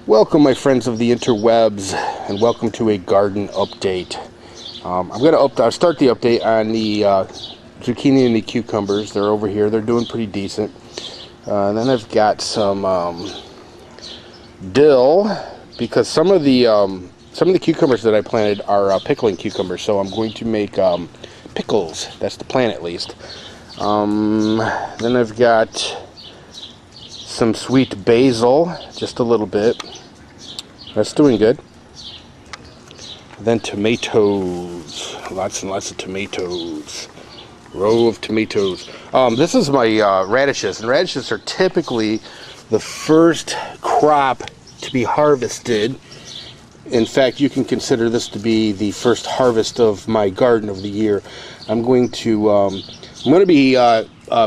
Welcome, my friends of the interwebs, and welcome to a garden update. I'm going to start the update on the zucchini and the cucumbers. They're over here. They're doing pretty decent. And then I've got some dill, because some of the cucumbers that I planted are pickling cucumbers. So I'm going to make pickles. That's the plan, at least. Then I've got some sweet basil, just a little bit. That's doing good. Then tomatoes, lots and lots of tomatoes. Row of tomatoes. This is my radishes, and radishes are typically the first crop to be harvested. In fact, you can consider this to be the first harvest of my garden of the year. I'm going to be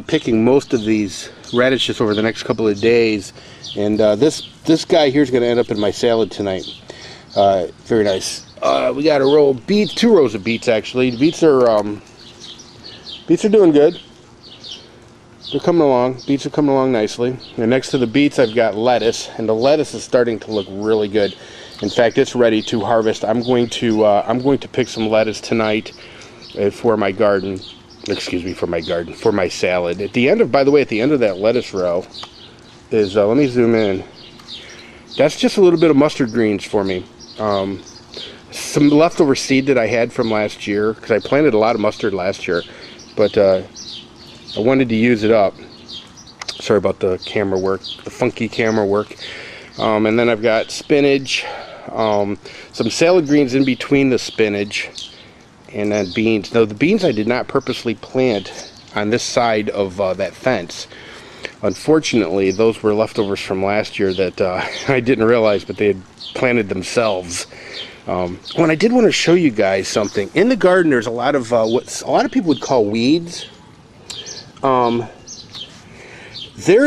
picking most of these radishes over the next couple of days, and this guy here is going to end up in my salad tonight. Very nice. We got a row of beets, 2 rows of beets actually. The beets are doing good. They're coming along. Beets are coming along nicely. And next to the beets, I've got lettuce, and the lettuce is starting to look really good. In fact, it's ready to harvest. I'm going to pick some lettuce tonight for my garden. Excuse me, for my salad. At the end of that lettuce row is, let me zoom in. That's just a little bit of mustard greens for me. Some leftover seed that I had from last year, because I planted a lot of mustard last year, but I wanted to use it up. Sorry about the camera work, the funky camera work. And then I've got spinach, some salad greens in between the spinach, and then beans. Now, the beans I did not purposely plant on this side of that fence. Unfortunately, those were leftovers from last year that I didn't realize, but they had planted themselves. When I did want to show you guys something in the garden, there's a lot of what a lot of people would call weeds. There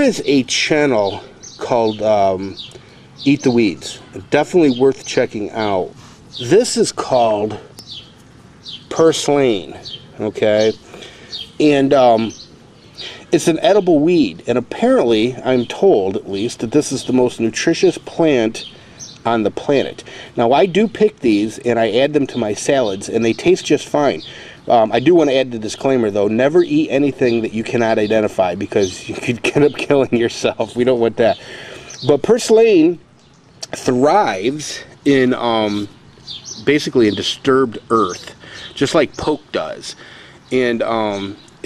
is a channel called EatTheWeeds. Definitely worth checking out. This is called purslane, okay, and it's an edible weed, and apparently, I'm told at least, that this is the most nutritious plant on the planet. Now, I do pick these and I add them to my salads, and they taste just fine. I do want to add the disclaimer, though: never eat anything that you cannot identify, because you could end up killing yourself. We don't want that. But purslane thrives in basically in disturbed earth, just like poke does. And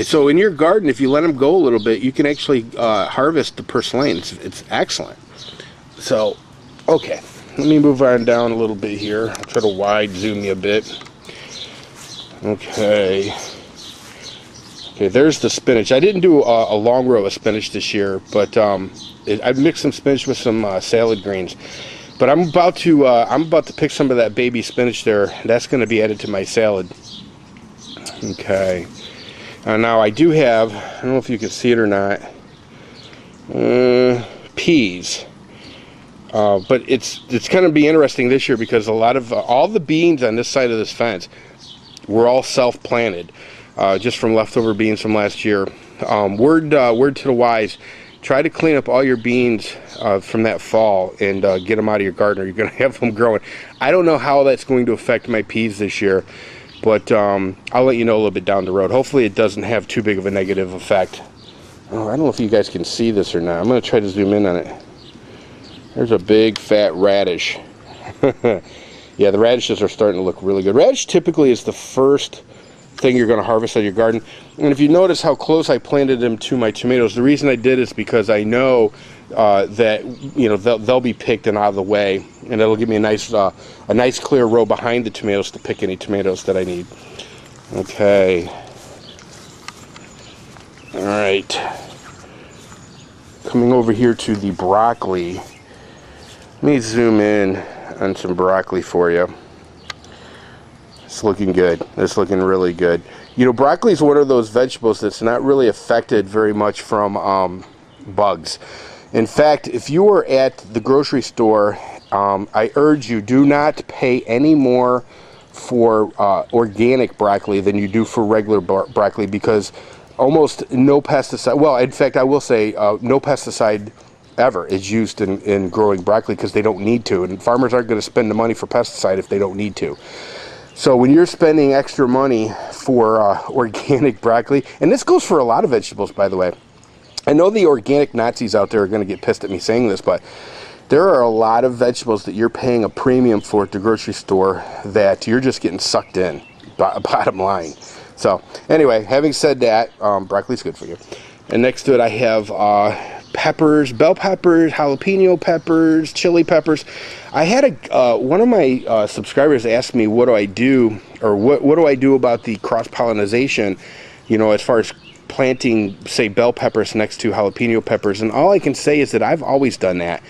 so in your garden, if you let them go a little bit, you can actually harvest the purslane. It's excellent. So, okay, let me move on down a little bit here. I'll try to wide zoom you a bit. Okay, there's the spinach. I didn't do a long row of spinach this year, but I mixed some spinach with some salad greens. But I'm about to pick some of that baby spinach there. That's going to be added to my salad. Okay. Now I do have, I don't know if you can see it or not, peas. But it's going to be interesting this year, because a lot of all the beans on this side of this fence were all self-planted, just from leftover beans from last year. Word to the wise: try to clean up all your beans from that fall and get them out of your garden, or you're going to have them growing. I don't know how that's going to affect my peas this year, but I'll let you know a little bit down the road. Hopefully it doesn't have too big of a negative effect. Oh, I don't know if you guys can see this or not. I'm going to try to zoom in on it. There's a big fat radish. Yeah, the radishes are starting to look really good. Radish typically is the first thing you're going to harvest out of your garden. And if you notice how close I planted them to my tomatoes, the reason I did is because I know that they'll be picked and out of the way, and it'll give me a nice clear row behind the tomatoes to pick any tomatoes that I need. Okay. All right. Coming over here to the broccoli. Let me zoom in on some broccoli for you. It's looking good. It's looking really good. You know, broccoli is one of those vegetables that's not really affected very much from bugs. In fact, if you are at the grocery store, I urge you, do not pay any more for organic broccoli than you do for regular broccoli, because almost no pesticide, well, in fact, I will say no pesticide ever is used in growing broccoli, because they don't need to, and farmers aren't going to spend the money for pesticide if they don't need to. So when you're spending extra money for organic broccoli, and this goes for a lot of vegetables, by the way. I know the organic Nazis out there are going to get pissed at me saying this, but there are a lot of vegetables that you're paying a premium for at the grocery store that you're just getting sucked in, bottom line. So anyway, having said that, broccoli's good for you. And next to it I have peppers, bell peppers, jalapeno peppers, chili peppers. I had one of my subscribers asked me what do I do, or what do I do about the cross-pollination, you know, as far as planting, say, bell peppers next to jalapeno peppers. And all I can say is that I've always done that.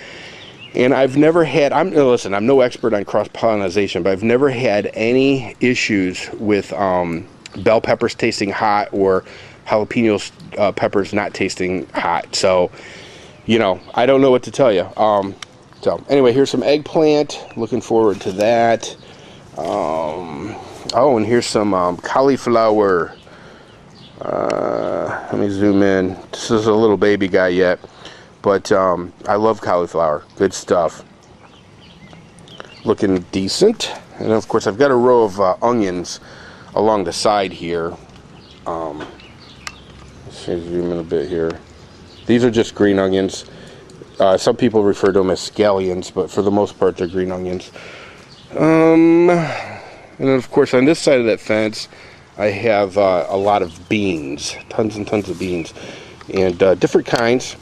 And I've never had, listen, I'm no expert on cross-pollination, but I've never had any issues with bell peppers tasting hot or jalapeno peppers not tasting hot. So, you know, I don't know what to tell you. So anyway, here's some eggplant. Looking forward to that. Oh, and here's some cauliflower. Let me zoom in. This is a little baby guy yet, but I love cauliflower. Good stuff. Looking decent. And of course, I've got a row of onions along the side here. Let's zoom in a bit here. These are just green onions. Some people refer to them as scallions, but for the most part, they're green onions. And then, of course, on this side of that fence, I have a lot of beans, tons and tons of beans, and different kinds.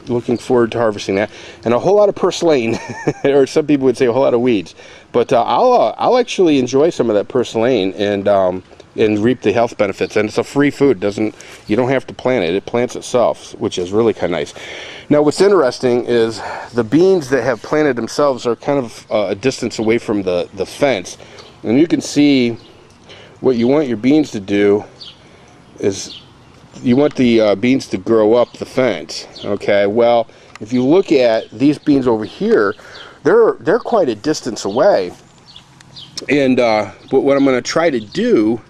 Looking forward to harvesting that, and a whole lot of purslane, or some people would say a whole lot of weeds. But I'll actually enjoy some of that purslane and reap the health benefits. And it's a free food. You don't have to plant it; it plants itself, which is really kind of nice. Now, what's interesting is the beans that have planted themselves are kind of a distance away from the fence, and you can see what you want your beans to do is you want the beans to grow up the fence. Okay, well, if you look at these beans over here, they're quite a distance away, and but what I'm going to try to do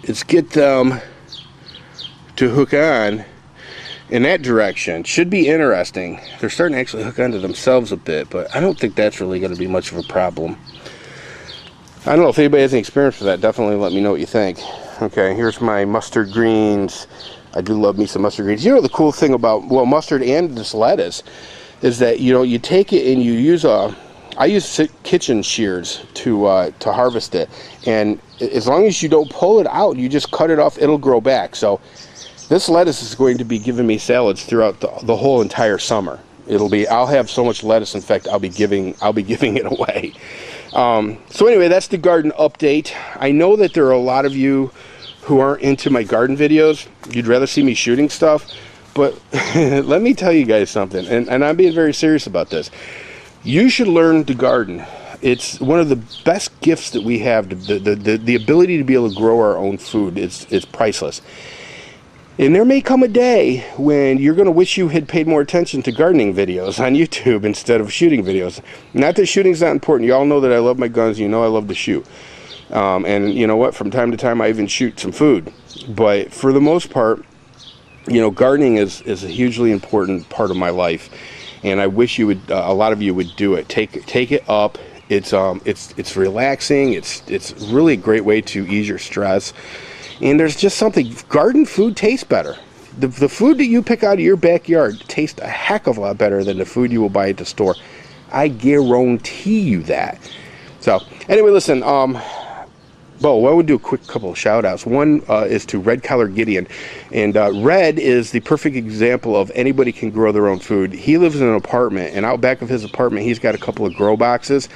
is get them to hook on in that direction. Should be interesting. They're starting to actually hook onto themselves a bit, but I don't think that's really going to be much of a problem. I don't know if anybody has any experience with that. Definitely let me know what you think. Okay, here's my mustard greens. I do love me some mustard greens. You know, the cool thing about, well, mustard and this lettuce is that, you know, you take it and you use I use kitchen shears to harvest it, and as long as you don't pull it out, you just cut it off, it'll grow back. So this lettuce is going to be giving me salads throughout the whole entire summer. I'll have so much lettuce, in fact, I'll be giving it away. So anyway, that's the garden update. I know that there are a lot of you who aren't into my garden videos. You'd rather see me shooting stuff, but let me tell you guys something, and I'm being very serious about this. You should learn to garden. It's one of the best gifts that we have. The ability to be able to grow our own food is priceless. And there may come a day when you're going to wish you had paid more attention to gardening videos on YouTube instead of shooting videos. Not that shooting's not important. You all know that I love my guns. You know I love to shoot. And you know what? From time to time, I even shoot some food. But for the most part, you know, gardening is a hugely important part of my life. And I wish you would, a lot of you would do it. Take it up. It's relaxing. It's really a great way to ease your stress. And there's just something, garden food tastes better. The food that you pick out of your backyard tastes a heck of a lot better than the food you will buy at the store. I guarantee you that. So, anyway, listen, well, I would do a quick couple of shout outs. One is to redcollargedeon. And Red is the perfect example of anybody can grow their own food. He lives in an apartment, and out back of his apartment, he's got a couple of grow boxes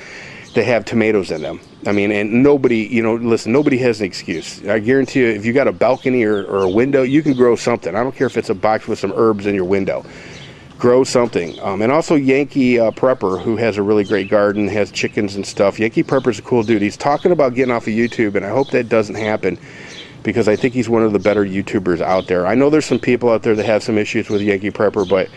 that have tomatoes in them. I mean, and nobody, you know, listen, nobody has an excuse. I guarantee you, if you got a balcony or a window, you can grow something. I don't care if it's a box with some herbs in your window. Grow something. And also Yankeeprepper, who has a really great garden, has chickens and stuff. Yankeeprepper's a cool dude. He's talking about getting off of YouTube, and I hope that doesn't happen, because I think he's one of the better YouTubers out there. I know there's some people out there that have some issues with Yankeeprepper, but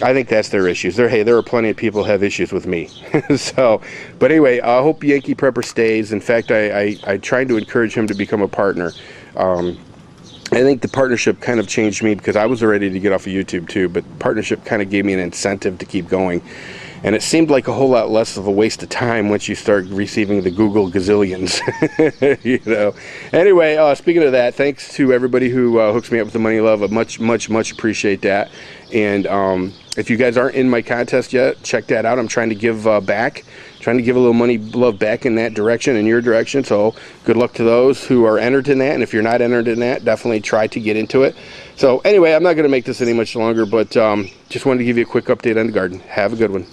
I think that's their issues. There are plenty of people who have issues with me. So, but anyway, I hope Yankeeprepper stays. In fact, I tried to encourage him to become a partner. And I think the partnership kind of changed me, because I was ready to get off of YouTube too, but partnership kind of gave me an incentive to keep going. And it seemed like a whole lot less of a waste of time once you start receiving the Google gazillions. You know. Anyway, speaking of that, thanks to everybody who hooks me up with the money love. I much appreciate that. And if you guys aren't in my contest yet, check that out. I'm trying to give back. Trying to give a little money love back in that direction, in your direction. So good luck to those who are entered in that. And if you're not entered in that, definitely try to get into it. So anyway, I'm not going to make this any much longer, but just wanted to give you a quick update on the garden. Have a good one.